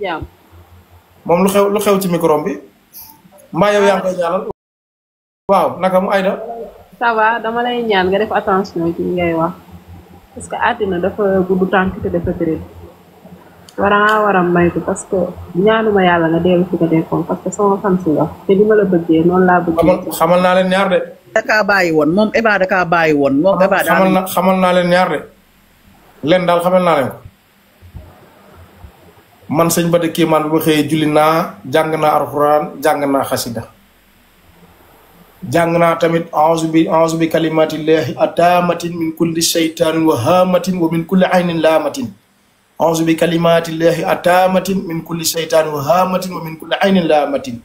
jàmm. moom lu xew ci micro bi mbaa yow yaa ngi koy ñaanal. waaw naka mu Aïda. ça va dama lay ñaan nga def attention ci ngay wax parce que àddina dafa gudd tànk te dafa tëre war a maytu parce que ñaanuma yàlla nga dellu fi nga dekkoon parce que sama fan si nga te li ma la bëggee noonu laa bëggee. xamal naa leen ñaar de. dakaa bàyyi woon moom Eva dakaa bàyyi woon. moom Eva xamal naa leen ñaar de leen daal xamal naa leen ko man sëñ Bada Kéemaan bu ma xëyee julli naa jàng naa alxuraan jàng naa xasida jàng naa tamit a'uuzu bi kalimatillahi ataamatin min kulli shaytaanin wa haamatin wa min kulli aynin laamatin a'uuzu bi kalimatillahi ataamatin min kulli shaytaanin wa haamatin wa min kulli aynin laamatin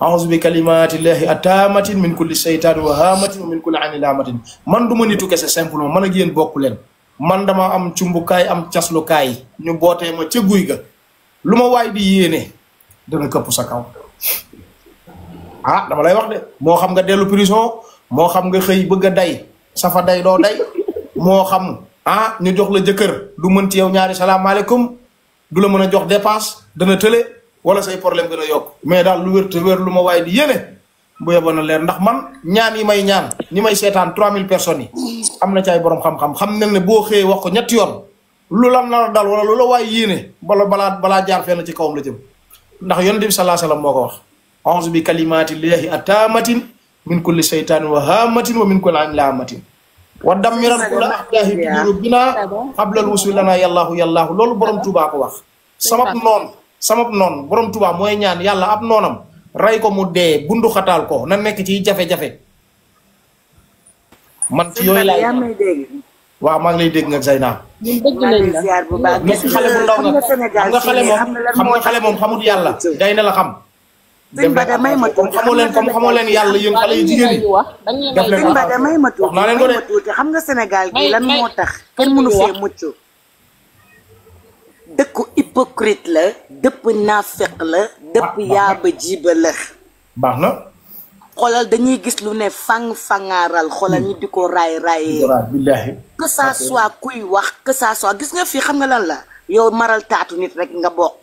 a'uuzu bi kalimatillahi ataamatin min kulli shaytaanin wa haamatin wa min kulli aynin laamatin man du ma nitu kese simplement man ak yéen bokku leen man dama am cumbukaay am caslukaay ñu bootee ma ca guy ga lu ma waay di yéene dana këpp sa kaw ah dama lay wax de moo xam nga dellu prison moo xam nga xëy bëgg a day safa day doo day moo xam ñu jox la jëkkër du mën ci yow ñaari salaamaaleykum du la mën a jox dépense dana tële wala say problème gën a yokk mais daal lu wér te wér lu ma waay di yéene bu yeboon na leer ndax man ñaan yi may ñaan ñi may seetaan 3000 personnes yi am na ci ay borom xam-xam xam nañ ne boo xëyee wax ko ñetti yoon lu la nar a dal wala lu la waay yéene balaa jaar fenn ci kawam la jëm ndax yonent bi sallallahu alayhi wasallam moo ko wax a'uuzu bi kalimatillahi ataamatin min kulli shaytaanin wa haamatin wa min kulli aynin laamatin wa dammiran kulla a'daa'i tudiru bina qablal wusuuli lana yallaahu loolu borom Tuubaa ko wax samab noon borom Tuubaa mooy ñaan yàlla ab noonam ray ko mu dee bundu xataal ko na nekk ci jafe-jafe man ci yooyu laay waaw maa ngi lay dégg nga Zeyna. ñun dëgg nañ la nekk xale bu ndaw nga xam nga xale moom xamut yàlla day ne la xam. sëñ Bada may ma tuuti xamoo leen yàlla yéen xale yu jigéen yi. def leen sëñ Bada may ma tuuti xam nga Sénégal gi lan moo tax kenn mënu fee mucc. dëkku hypocrite la dëpp naafeq la dëpp yaaba jiba la. baax na. xoolal dañuy gis lu ne fangaaral xoolal ñu di ko raayee. billaahi. que ça soit kuy wax que ça soit gis nga fii xam nga lan la yow maral taatu nit rek nga bokk.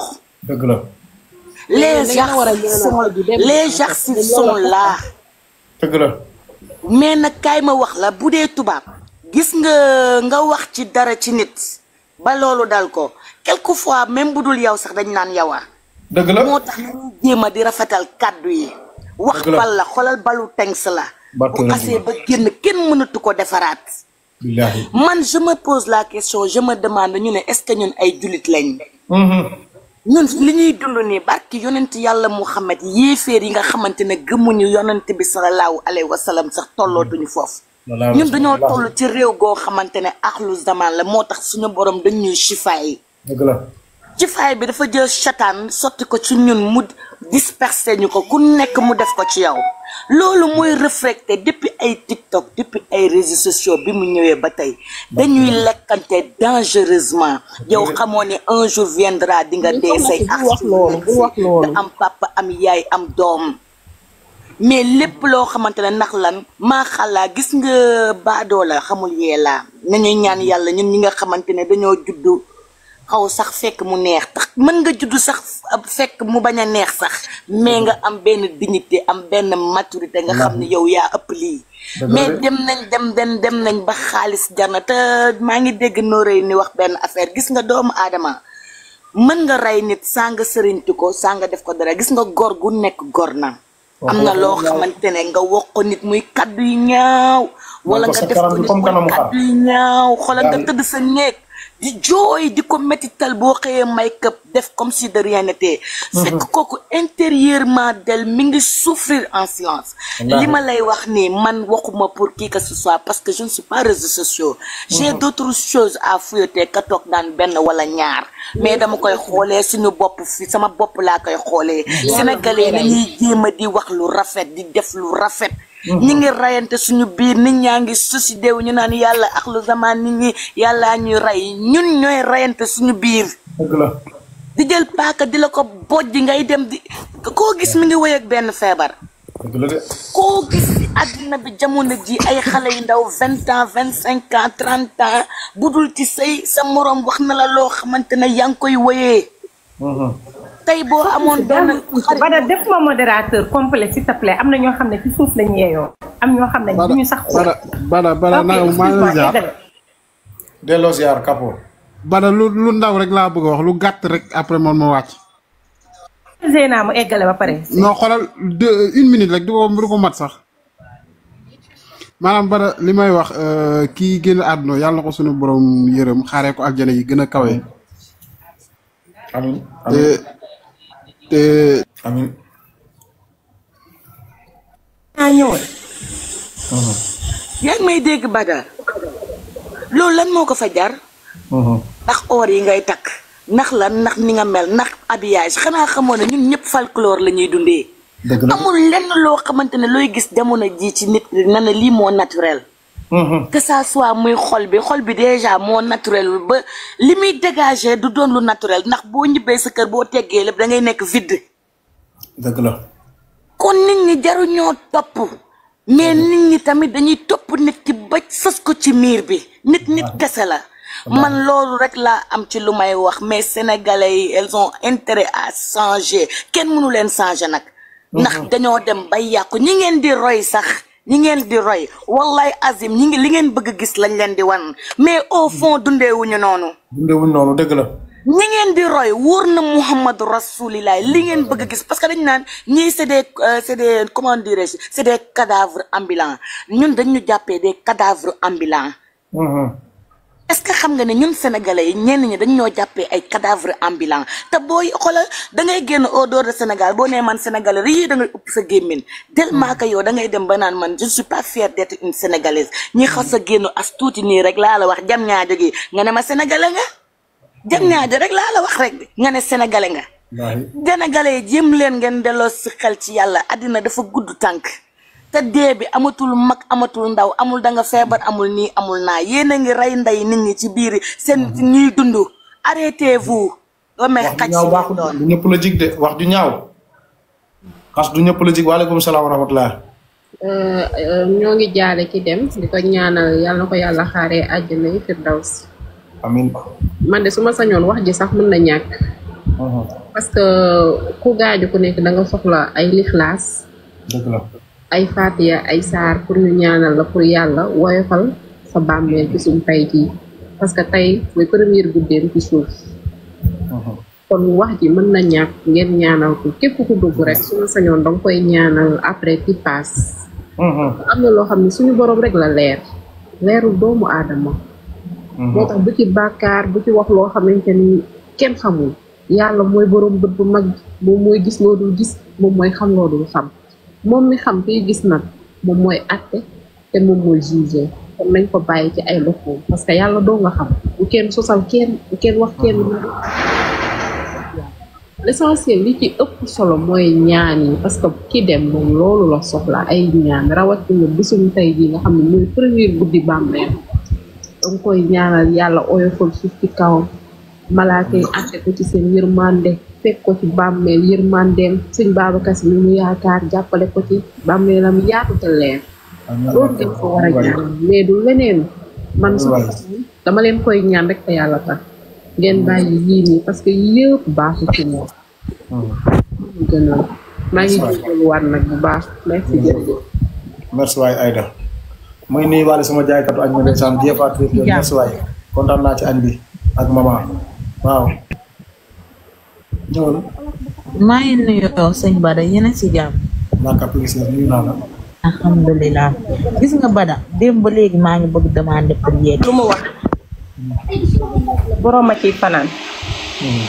dëgg la. les exercices sont là. dëgg la. mais nag kaay ma wax la bu dee tubaab. gis nga wax ci dara ci nit. ba loolu dal ko quelquefois même bu dul yow sax dañ naan yowa. dëgg la moo tax nañu jéem a di rafetal kàddu yi. wax bal la xoolal balu tengs la. bu xasee ba génn kenn mënatu ko defaraat. billaahi. man je me pose la question je me demande ñu ne est-ce que ñun ay jullit lañ. ñun li ñuy dund nii barki yonent yàlla Muhammad yéeféer yi nga xamante ne gëmuñu yonent bi sallallahu alayhi wa sallam sax tollootuñu foofu. ñun dañoo toll ci réew goo xamante ne axlu zaman la moo tax suñu borom dañuy chifaay. dëgg la. chifaay bi dafa jël chataan sotti ko ci ñun mu dispersé ñu ko ku nekk mu def ko ci yow. loolu mooy reflété depuis ay TikTok depuis ay réseaux sociaux bi mu ñëwee ba tey dañuy lekkante dangereusement yow xamoo ne un jour viendra di nga dee say ak nga am papa am yaay am doom mais lépp loo xamante ne ndax lan maa xalaa gis nga baadoo la xamul yee laa nañuy ñaan yàlla ñun ñi nga xamante ne dañoo juddu xaw sax fekk mu neex tax mën nga juddu sax fekk mu bañ a neex sax mais nga am benn dignité am benn maturité nga xam ne yow yaa ëpp lii mais dem nañ ba xaalis jar na te maa ngi dégg nooree ni wax benn affaire gis nga doomu aadama mën nga rey nit saa nga sëriñtu ko saa nga def ko dara gis nga gor gu nekk gor na am na loo xamante ne nga wax ko nit muy kaddu yu ñaaw wala nga def ko nit muy kaddu yu ñaaw xoolal nga tëdd sa néeg di jooy di ko métital boo xëyee make-up def comme si de rien n'était fekk kooku intérieurement del mi ngi souffrir en silence li ma lay wax nii man waxuma pour qui que ce soit parce que je ne suis pas réseaux sociaux j'ai d'autres choses à fouiller ka toog daan benn wala ñaar mais dama koy xoolee suñu bopp fi sama bopp laa koy xoolee sénégalais nañuy jéem a di wax lu rafet di def lu rafet ñi ngi rayante suñu biir nit ñaa ngi susidé wu ñu naan yàlla ak lu zaman nit ñi yàllaa ñuy rey ñun ñooy rayante suñu biir di jël paaka di la ko bojj ngay dem di koo gis mi ngi wéy ak benn feebar koo gis ci àddina bi jamono ji ay xale yu ndaw 20 ans 25 ans 30 ans bu dul ci say sa moroom wax na la loo xamante ne yaa ngi koy wéyee tey boo amoon benn Bada def ma modérateur complet s'il te plaît am na ñoo xam ne ci suuf lañu yeeyoo am ñoo xam ne du ñu sax xool Bada naa maa ngi ziar delloo ziar Kapo. Bada lu ndaw rek laa bëgg a wax lu gàtt rek après moom ma wàcc. Zeyna mu eggale ba pare. non xoolal 1 minute rek du ko mat sax maanaam Bada li may wax kii génn àdduna yàlla na ko suñu borom yërëm xaaree ko aljana yi gën a kawe. amiin te amiin. naa ñëwoon. yaa ngi may dégg Bada loolu lan moo ko fa jar. ndax or yi ngay takk ndax lan ndax ni nga mel ndax habillage xanaa xamoon ne ñun ñëpp folklore la ñuy dundee. amul lenn loo xamante ne looy gis jamono ji ci nit na ne lii moo naturel. que ça soit muy xol bi déjà moo naturel ba li muy dégager du doon lu naturel ndax boo ñibbee sa kër boo teggee lépp da ngay nekk vide. dëgg la. kon nit ñi jaruñoo topp mais nit ñi tamit dañuy topp nit ki ba sës ko ci miir bi nit kese la. man loolu rek laa am ci lu may wax mais sénégalais yi elles ont intérêt à changer kenn mënu leen changer nag. ndax dañoo dem bay yàqu ñi ngeen di roy sax ñi ngeen di roy wallahi azim ñi ngi li ngeen bëgg gis lañ leen di wan mais au fond dundeewuñu noonu. dundeewuñu noonu dëgg la. ñi ngeen di roy wóor na Muhammadu Rasulillah li ngeen bëgg gis parce que dañu naan ñii c'est des comment dirais-je c'est des cadavres ambulants ñun dañu jàppee des cadavres ambulants. est-ce que xam nga ne ñun sénégalais yi ñenn ñi dañ ñoo jàppee ay cadavres ambulants te booy xoolal da ngay génn au dehors de Sénégal boo nee man sénégalais rii da ngay upp sa gémmiñ tellement que yow da ngay dem ba naan man je ne suis pas fière d'être une sénégalaise ñi xas a génn as tuuti nii rek laa la wax jam ñaajo gi nga ne ma sénégalais nga jam ñaajo rek laa la wax rek nga ne sénégalais nga. sénégalais yi jéem leen ngeen delloo si xel ci yàlla àddina dafa gudd tànk. te dee bi amatul mag amatul ndaw amul da nga feebar amul nii amul naa yéen a ngi rey ndey nit ñi ci biir seen ñuy dund arrêtez-vous. wax du ñaaw baaxul du ñëpp la jig de wax du ñaaw xas du ñëpp la jig waaleykum salaam wa rahmatulah. ñoo ngi jaale ki dem di ko ñaanal yàlla na ko yàlla xaaree àjjana yi firdaws. amiin. man de su ma sañoon wax ji sax mën na ñàkk. parce que ku gaaju ku nekk da nga soxla ay lixlaas. dëgg la. ay Fatiha ay saar pour ñu ñaanal la pour yàlla woyofal sa bàmmeel ci suñ tey jii parce que tey mooy première guddeem ci suuf kon wax ji mën na ñàkk ngeen ñaanal ko képp ku dugg rek su ma sañoon danga koy ñaanal après qui passe am na loo xam ne suñu borom rek la leerul doomu aadama moo tax bu ci bàkkaar bu ci wax loo xamante ni kenn xamul yàlla mooy borom bët bu mag moom mooy gis loo dul gis moom mooy xam loo dul xam moom mi xam fii gis nag moom mooy àtte te moom mooy jugé kon nañ ko bàyyi ci ay loxoom parce que yàlla doo nga xam bu kenn sosal kenn bu kenn wax kenn l'essentiel li ci ëpp solo mooy ñaan yi parce que ki dem moom loolu la soxla ay ñaan rawatina bésum tey jii nga xam ne mooy premier guddi bàmmeel danga koy ñaanal yàlla oyofal suuf ci kawam malaaka yi àtte ko ci seen yërmande fekk ko ci bàmmeel yërmandeem sëñ Babacar Si mi mu yaakaar jàppale ko ci bàmmeelam yaatu te leer loolu ngeen ko war a ñaan mais du leneen man sama dama leen koy ñaan rek te yàlla tax ngeen bàyyi yii nii parce que yëpp baaxu ci moom gënal maa ngi jégaluwaat nag bu baax merci jërëjëf merci waay Aïda muy nuyu waale sama jaaykatu añ ma ndeysaan jeefaat merci waay kontaan naa ci añ bi ak mama waaw ñëwal maa ngi nuyu sëñ Bada yéen a si jàmm. naka police nuyu naa la. alhamdulilah gis nga Bada démb ba léegi maa ngi bëgg demander pour yéeg. lu mu wax borom a ciy fanaan.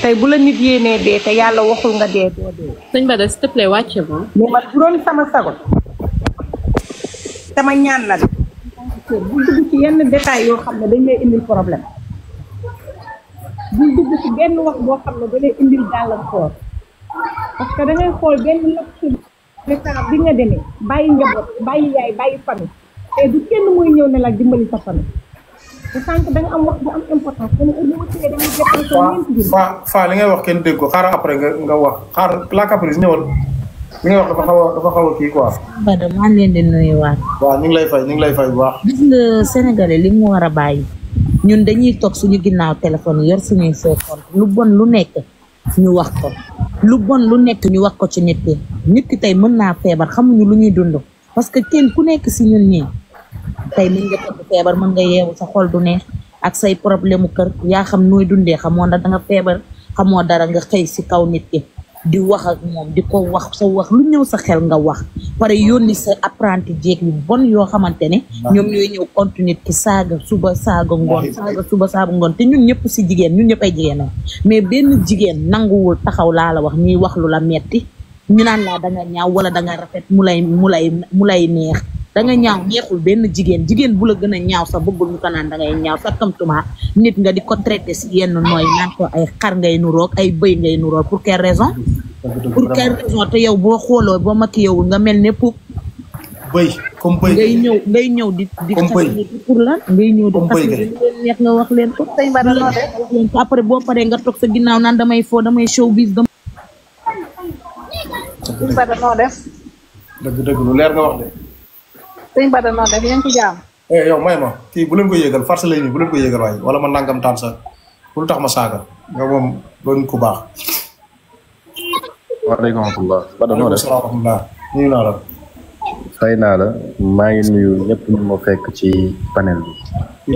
tey bu la nit yéenee dee te yàlla waxul nga dee doo dee. sëñ Bada s'il te plaît wàcce ma. mais man bu doon sama sago sama ñaan la bu dugg ci yenn détails yoo xam ne dañ lay indil problème bu dugg ci benn wax boo xam ne da lay indil gàllankoor parce que da ngay xool benn message bi nga demee bàyyi njaboot bàyyi yaay bàyyi famille te du kenn muy ñëw ne la dimbali sa famille te sànq da nga am wax bu am importance dana indi wutee dama jëppal fa li ngay wax kenn dégg ko xaaral après nga wax xaar la caprice ñëwal li ngay wax dafa xaw a kii quoi. Bada maa ngi leen di nuyuwaat. waaw ñu ngi lay fay bu baax. gis nga sénégalais li mu war a bàyyi ñun dañuy toog suñu ginnaaw téléphone yor suñuy faux compte lu bon lu nekk ñu wax ko lu bon lu nekk ñu wax ko ci nit ki tey mën naa feebar xamuñu lu ñuy dund parce que kenn ku nekk si ñun ñii tey mën nga tëdd feebar mën nga yeewu sa xol du neex ak say problème mu kër yaa xam nooy dundee xamoo na da nga feebar xamoo dara nga xëy si kaw nit ki di wax ak moom di ko wax sa wax lu ñëw sa xel nga wax pare yónni sa apprenti jéeg yu bon yoo xamante ne ñoom ñooy ñëw continuer ki saaga suba saaga ngoon te ñun ñëpp si jigéen ñun ñëpp ay jigéen mais benn jigéen nanguwul taxaw laa la wax ñuy wax lu la metti ñu naan laa da nga ñaaw wala da nga rafet mu lay neex da nga ñaaw neexul benn jigéen bu la gën a ñaaw sax bëggul ñu ko naan da ngay ñaaw sa kamtuma nit nga di ko traité si yenn nooy naan ko ay xar ngay nuroog ay bëy ngay nuroog pour quelle raison te yow boo xooloo boo maquillewul nga mel ne pour bëy comme bëy ngay ñëw di pour lan ngay ñëw di xas leen neex nga wax leen ko tey mbaa wax leen ko après boo paree nga toog sa ginnaaw naan damay foo damay showbiz Bada noo def dëgg lu leer nga wax de sëñ Bada noo def yéen ci jaam yow may ma kii bu leen ko yéegal farce lay nii bu leen ko yéegal waaye wala ma nangam taan sa lu tax ma saaga nga moom doon ku baax waaleykum rahmatulah Bada noo def rahmatullah nuyu naa la fay naa la maa ngi nuyu ñëpp ñu ma fekk ci panel bi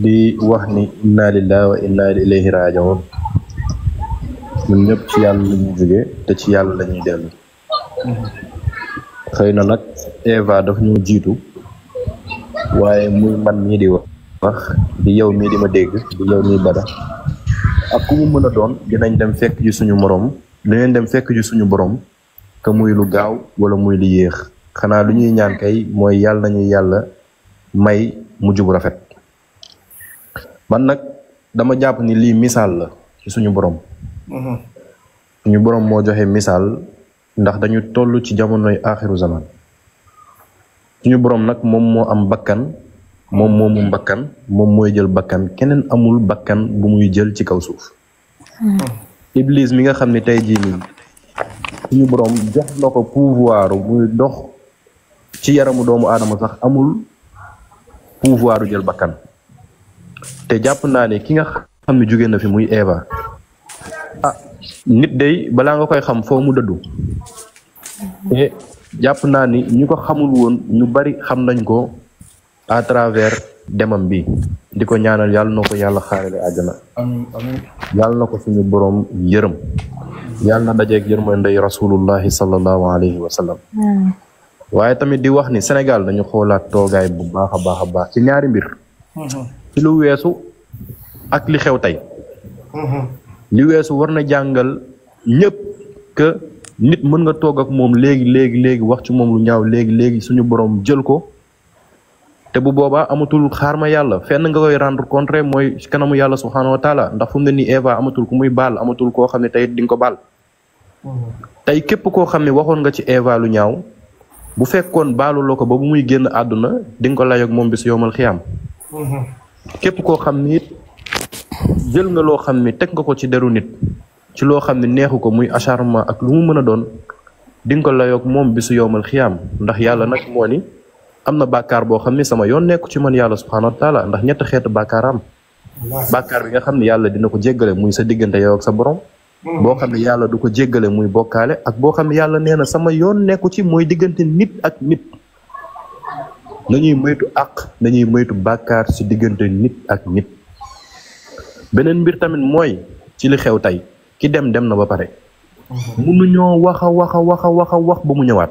di wax ni inna lillahi wa inna ilayhi raji'un ñun ñëpp ci yàlla la ñuy jóge te ci yàlla la ñuy dellu xëy na nag Eva daf ñu jiitu waaye muy man mii di wax di yow mii di ma dégg di yow mii Bada ak ku mu mën a doon dinañ dem fekk ji suñu borom que muy lu gaaw wala muy lu yéex xanaa lu ñuy ñaan kay mooy yàlla nañu yàlla may mujj bu rafet man nag dama jàpp ni lii misaal la ci suñu borom suñu borom moo joxe misaal ndax dañu toll ci jamonoy aaxiru zaman suñu borom nag moom moo am bakkan moom moomu bakkan moom mooy jël bakkan keneen amul bakkan bu muy jël ci kaw suuf Iblis mi nga xam ne tey jii nii suñu borom jox na ko pouvoir muy dox ci yaramu doomu aadama sax amul pouvoir jël bakkan te jàpp naa ne ki nga xam ne jóge na fi muy Eva nit day balaa nga koy xam foo mu dëddu te jàpp naa ni ñu ko xamul woon ñu bari xam nañ ko à travers demam bi di ko ñaanal yàlla na ko yàlla xaarale àjjana yàlla na ko suñu boroom yërëm yàlla na dajeeg yërmande rasulullahi sallallahu alayhi wa sallam waaye tamit di wax ni Sénégal dañu xoolaat toogaay bu baax a baax ci ñaari mbir ci lu weesu ak li xew tey li weesu war na jàngal ñëpp que nit mën nga toog ak moom léegi wax ci moom lu ñaaw léegi suñu borom jël ko te bu boobaa amatul xaar ma yàlla fenn nga koy rendre compte mooy kanamu yàlla subhanahu wa taala ndax fu mu ne nii Eva amatul ku muy baal amatul koo xam ne tey di nga ko baal tey képp koo xam ne waxoon nga ci Eva lu ñaaw bu fekkoon baaluloo ko ba bu muy génn àdduna di nga ko layoog moom bi si yowmal xiyaam képp koo xam ne it jël nga loo xam ne teg nga ko ci deru nit ci loo xam ne neexu ko muy acharnement ak lu mu mën a doon di nga ko layoog moom bi su yowmal xiyaam ndax yàlla nag moo ni am na bàkkaar boo xam ne sama yoon nekku ci man yàlla subhanahu wa taala ndax ñetti xeetu bàkkaar am bàkkaar bi nga xam ne yàlla dina ko jéggale muy sa diggante yow ak sa borom boo xam ne yàlla du ko jéggale muy bokkaale ak boo xam ne yàlla nee na sama yoon nekku ci mooy diggante nit ak nit nañuy moytu nañuy moytu bàkkaar ci diggante nit ak nit beneen mbir tamit mooy ci li xew tey ki dem na ba pare mënuñoo wax ba mu ñëwaat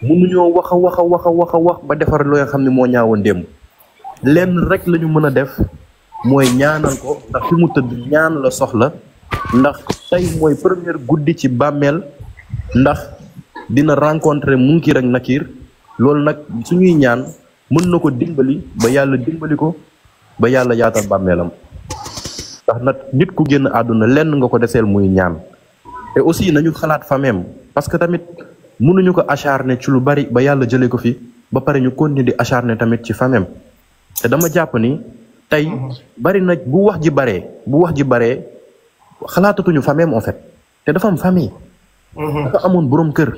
mënuñoo wax ba defar loo nga xam ne moo ñaawoon démb lenn rek lañu mën a def mooy ñaanal ko ndax fi mu tëdd ñaan la soxla ndax tey mooy première guddi ci bàmmeel ndax dina rencontrer munkir ak nakir loolu nag suñuy ñaan mën na ko dimbali ba yàlla dimbali ko ba yàlla yaatal bàmmeelam ndax nag nit ku génn àdduna lenn nga ko deseel muy ñaan te aussi nañu xalaat fameem parce que tamit mënuñu ko acharné ci lu bari ba yàlla jëlee ko fi ba pare ñu continuer di acharné tamit ci fameem te dama jàpp ni tey bari na bu wax ji baree xalaatatuñu fameem en fait te dafa am famille dafa amoon boroom kër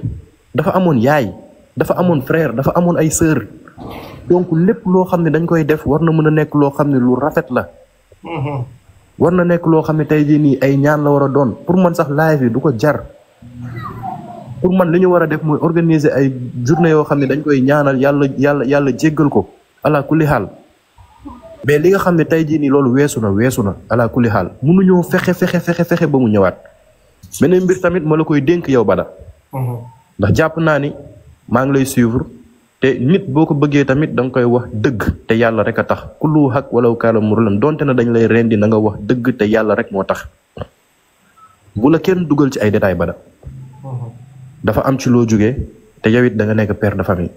dafa amoon yaay dafa amoon frère dafa amoon ay sœur donc lépp loo xam ne dañ koy def war na mën a nekk loo xam ne lu rafet la war na nekk loo xam ne tey jii nii ay ñaan la war a doon pour man sax live yi du ko jar pour man li ñu war a def mooy organiser ay journée yoo xam ne dañ koy ñaanal yàlla jéggal ko ala kulli xaal mais li nga xam ne tey jii nii loolu weesu na ala kulli xaal mënuñoo fexe ba mu ñëwaat beneen mbir tamit ma la koy dénk yow Bada ndax jàpp naa ni maa ngi lay suivre te nit boo ko bëggee tamit da nga koy wax dëgg te yàlla rek a tax kullu haq walaw kaala murlan donte na dañ lay rendi na nga wax dëgg te yàlla rek moo tax bu la kenn dugal ci ay détails Bada dafa am ci loo jógee te yow it da nga nekk père de famille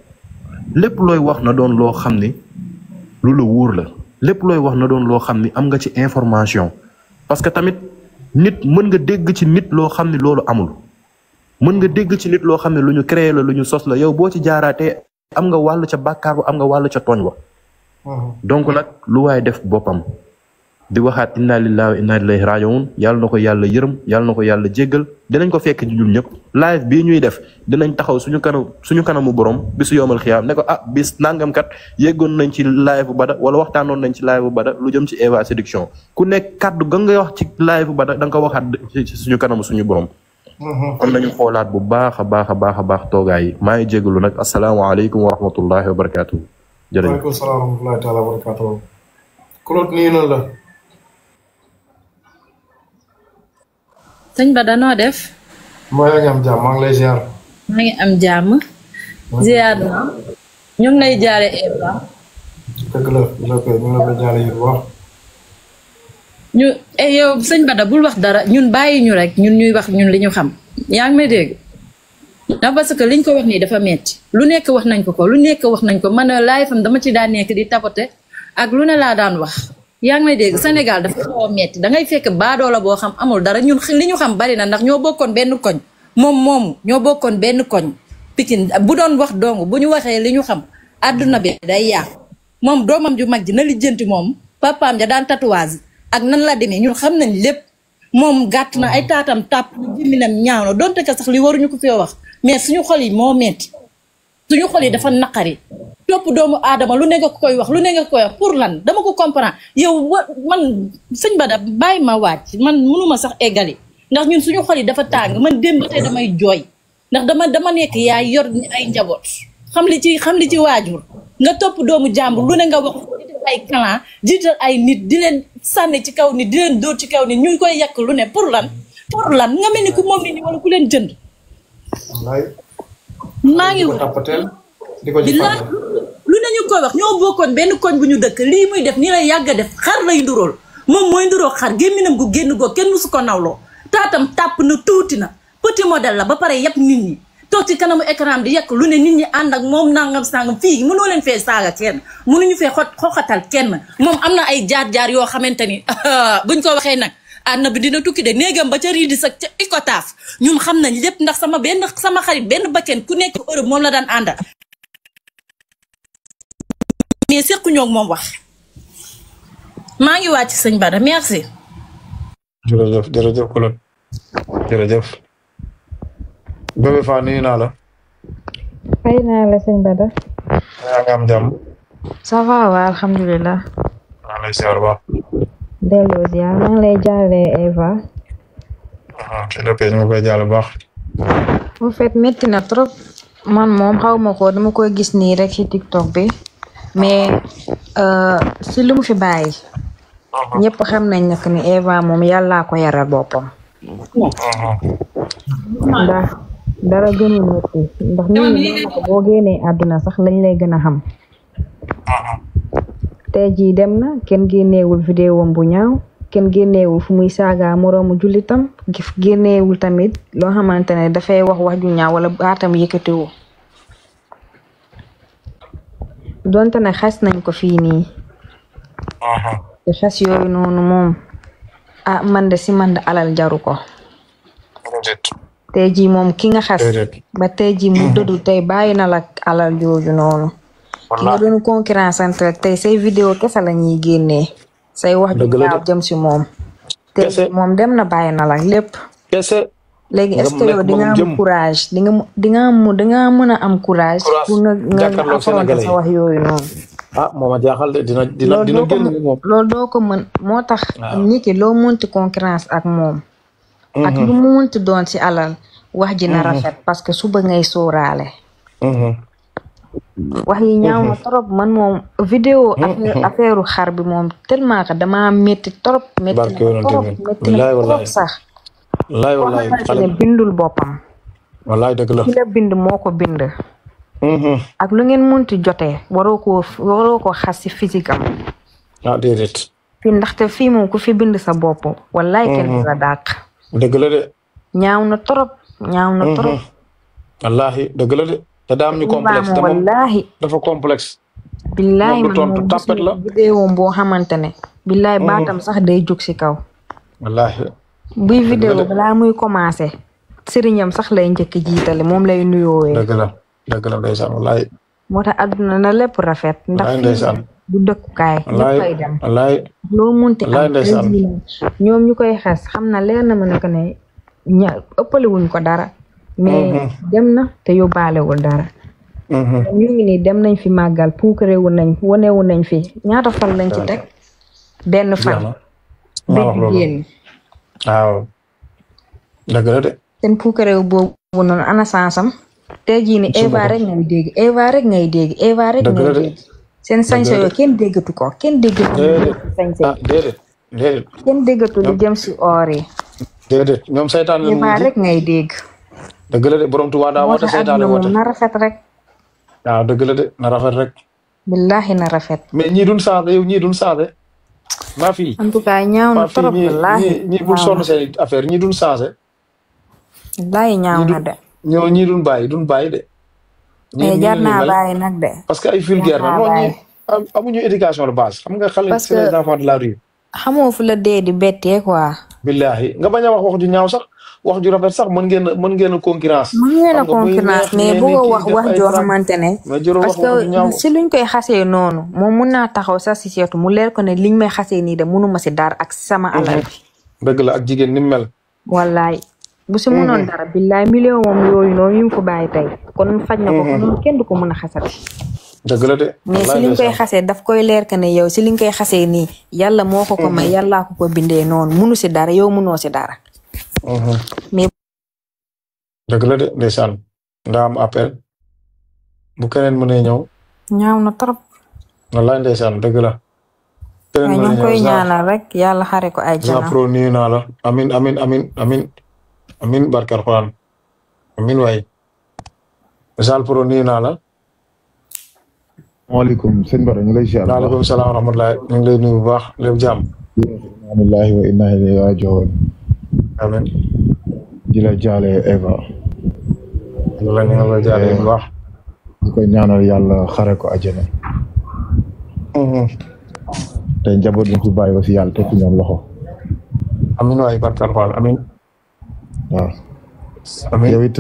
lépp looy wax na doon loo xam ni lu la wóor la lépp looy wax na doon loo xam ni am nga ci information parce que tamit nit mën nga dégg ci nit loo xam ni loolu amul mën nga dégg ci nit loo xam ne lu ñu créé la lu ñu sos la yow boo ci jaaraatee am nga wàll ca bàkkaar ba am nga wàll ca tooñ wa donc nag lu waay def boppam di waxaat inna lillahi wa inna ilayhi rajiun yàlla na ko yàlla yërëm yàlla na ko yàlla jéggal dinañ ko fekk ci ñun ñëpp live bii ñuy def dinañ taxaw suñu kanamu borom bisu yoomal xiyaam ne ko bis nangam kat yeggoon nañ ci live bu Bada wala waxtaanoon nañ ci live bu Bada lu jëm ci Eva Séduction ku nekk kàddu ga nga wax ci live bu Bada da nga ko waxaat ci suñu kanamu suñu borom kon nañu xoolaat bu baax a baax toogaay yi maa ngi jégalu nag asalaamaaleykum wa rahmatullahi wa barakatuh jërëjëf waaleykum salaam wa rahmatullahi taala wa barakatuh Claude nii na la sëñ Bada noo def maa ngi am jàmm maa ngi lay ziar maa ngi am jàmm ziar na ñu ngi lay jaare Eva dëgg la ñu la koy jaare yi bu baax ñu yow sëñ Bada bul wax dara ñun bàyyi ñu rek ñun ñuy wax ñun li ñu xam yaa ngi may dégg ndax parce que liñ ko wax nii dafa metti lu nekk wax nañ ko lu nekk wax nañ ko man laay fam dama ci daan nekk di tapoter ak lu ne laa daan wax yaa ngi may dégg Sénégal dafa xaw a metti dangay fekk baadoola boo xam amul dara ñun li ñu xam bari na ndax ñoo bokkoon benn koñ moomu ñoo bokkoon benn koñ Pikine bu doon wax dong bu ñu waxee li ñu xam àdduna bi day yàqu moom doomam ju mag ji na lijjanti moom papaam ja daan tatouage ak nan la demee ñun xam nañ lépp moom gàtt na ay taatam tàpp na jëmminam ñaaw na donte ka sax li waruñu ko fee wax mais suñu xol yi moo metti suñu xol yi dafa naqari topp doomu aadama lu ne nga koy wax lu ne nga koy wax pour lan dama ko comprendre yow man sëñ Bada bàyyi ma wàcc man mënuma sax eggali ndax ñun suñu xol yi dafa tàng man démb tey damay jooy ndax dama nekk yaay yor ay njaboot xam li ci waajur nga topp doomu jàmbur lu ne nga wax di def ay clan jiital ay nit di leen sànni ci kaw nit di leen dóor ci kaw nit ñu koy yàq lu ne pour lan nga mel ni ku moom nit ñi wala ku leen jënd maa ngi lu ne ñu koy wax ñoo bokkoon benn koñ bu ñu dëkk lii muy def nii lay yàgg a def xar lay ndurool moom mooy ndurool xar gémminam gu génn goo kenn musu ko nawloo taatam tàpp na tuuti na petit modèle la ba pare yàpp nit ñi toog ci kanamu écran di yàq lu ne nit ñi ànd ak moom nangam sangam fii mënoo leen fee saaga kenn mënuñu fee xoxatal kenn moom am na ay jaar-jaar yoo xamante ni buñ ko waxee nag àdduna bi dina tukki de néegam ba ca riidi sa ca Icotaf ñun xam nañ lépp ndax sama xarit benn bakken ku nekk Europe moom la daan àndal mais sequñoo moom wax maa ngi wàcc sëñ Bada merci. jërëjëf Claude jërëjëf. Bébé Fa nuyu naa la. fay naa la sëñ Bada. yaa ngi am jàmm. ça va wa alhamdulilah. maa ngi lay ziar bu baax. delloo ziar maa ngi lay jaale Eva. ci dëkk ñu ngi koy jaale bu baax. en fait métti na trop man moom xaw ma ko dama koy gis nii rek ci TikTok bi mais si lu mu fi bàyyi. ñëpp xam nañ nag ni Eva moom yàllaa ko yaral boppam. ndax dara gënu métti ndax nit ñi ko boo génnee àdduna sax lañ lay gën a xam. tey jii dem na kenn génneewul vidéo bu ñaaw kenn génneewul fu muy saaga moroomu jullitam génneewul tamit loo xamante ne dafay wax ju ñaaw wala baatam yëkkatiwu donte ne xas nañ ko fii nii te xas yooyu noonu moom man de si man de alal jaru ko tey jii moom ki nga xas ba tey jii mu dëddu tey bàyyi na la alal jooju noonu ki nga doon concurrence entre tey say vidéo kese la ñuy génnee say wax ju ñaaw jëm si moom tey moom dem na bàyyi na la lépp léegi est-ce que yow di nga am courage di nga mën a am courage pour nga affronter sa wax yooyu noonu ah moo ma jaaxal de dina génn moom. loolu doo ko mën moo tax. nit ki loo mënti concurrence ak moom. ak lu mu mënti doon ci alal. wax ji na rafet parce que suba ngay sóoraale. wax yi ñaaw na trop man moom. vidéo affaire xar bi moom tellement que damaa métti trop. métti na trop sax. wallaay xale bindul boppam. wallaay dëgg la ki la bind moo ko bind. ak lu ngeen munti jotee waroo ko xas ci physique am. déedéet. fii ndaxte fii moom ku fi bind sa bopp. wallaay kenn la dàq. dëgg la de. ñaaw na trop. wallaahi dëgg la de. te daa am ñu complexe te moom dafa complexe. billaay man tontu tapet la vidéo boo xamante ne. billaay baatam sax day jóg ci kaw. wallaahi. buy vidéo balaa muy commencé. sëriñam sax lay njëkk jiitale moom lay nuyoowee. dëgg la ndeysaan wallaahi. moo tax àdduna na lépp rafet. ndax ndeysaan du dëkkukaay. ñëppay dem wallaahi. loo munti am ndeysaan ñoom ñu koy xas xam na leer na ma ne ko ne ëppale wuñ ko dara. mais dem na te yóbbaalewul dara. ñu ngi nii dem nañ fi màggal puukarewu nañ wanewu nañ fi ñaata fan lañ ci teg. benn fan. benn génn. waaw. dëgg la de. seen puukarewu boobu noonu ana sansam. tey jii ni Eva rek ngay dégg Eva rek ngay dégg. seen sañse yoo kenn déggatu ko kenn déggatu. déedéet. kenn déggatu lu jëm si or yi. déedéet ñoom saytaan la. Eva rek ngay dégg. dëgg la de borom Tuubaa daa woote saytaan la woote. na rafet rek. waaw dëgg la de na rafet rek. billahi na rafet. mais ñii duñ changé yow ñii duñ changé. maa fi. en tout cas ñaaw na trop wallaahi. ñii bul sonn seen affaire ñii duñ changé. wallaahi ñaaw na de. ñii duñ bàyyi de. mais jar naa bàyyi nag de. parce que ay vulgaire la non ñii amuñu éducation de base xam nga xale c'est les enfants de la rue. xamoo fu la dee di bettee quoi. billahi nga bañ a wax ju ñaaw sax wax ju rafet sax mën ngeen a concurrence. mais boo wax joo xamante ne. parce que si luñ koy xasee noonu moom mun naa taxaw sax si seetu mu leer ko ne liñ may xasee nii de mënuma si dara ak sama alal bi. dëgg la ak jigéen ni mu mel. wallaay bu si mënoon dara billaay million moom yooyu noonu ñu ko bàyyi tey kon faj na ko kon kenn du ko mën a xasati. dëgg la de. mais si liñ koy xasee daf koy leer que ne yow si liñ koy xasee nii yàlla moo ko may yàllaa ko bindee noonu munu si dara yow munoo si dara. mais. dëgg la de ndeysaan ndaa am appel bu keneen mënee ñëw. ñaaw na trop. wallaay ndeysaan dëgg la. keneen mënee ñëw ñu koy ñaanal rek yàlla xare ko ay jana. pro nuyu naa la amin barke Alxuraan amin waay Zal pro nuyu naa la. maaleykum sëñ Bara ñu lay ziar. waaleykum salaam wa rahmatulah ñu ngi lay nuyu bu baax lépp jàmm. alhamdulilah wa inna ilayhi raaji'uun. amiin. di la jaale Eva. ñu la jaale bu baax. di ko ñaanal yàlla xare ko àjjana. te njaboot ñu fi bàyyi aussi yàlla teg ci ñoom loxo. amiin waay barke Alxuraan amiin. waaw. amiin yow it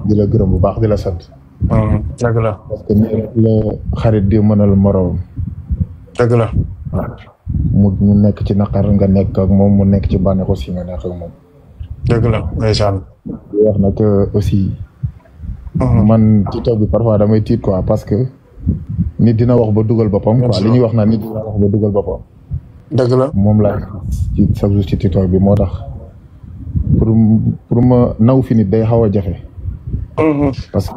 di la gërëm bu baax di la sant. dëgg la. parce que nii la xarit di mënal moroom. dëgg la. waaw mu nekk ci naqar nga nekk ak moom mu nekk ci bànneex aussi nga nekk ak moom. dëgg la ndeysaan. di wax nag aussi. man ci toog bi parfois damay tiit quoi parce que nit dina wax ba dugal boppam quoi li ñuy wax naa nit dina wax ba dugal boppam. dëgg la moom laa ci chaque jour ci TikTok bi moo tax pour ma naw fi nit day xaw a jafe. parce que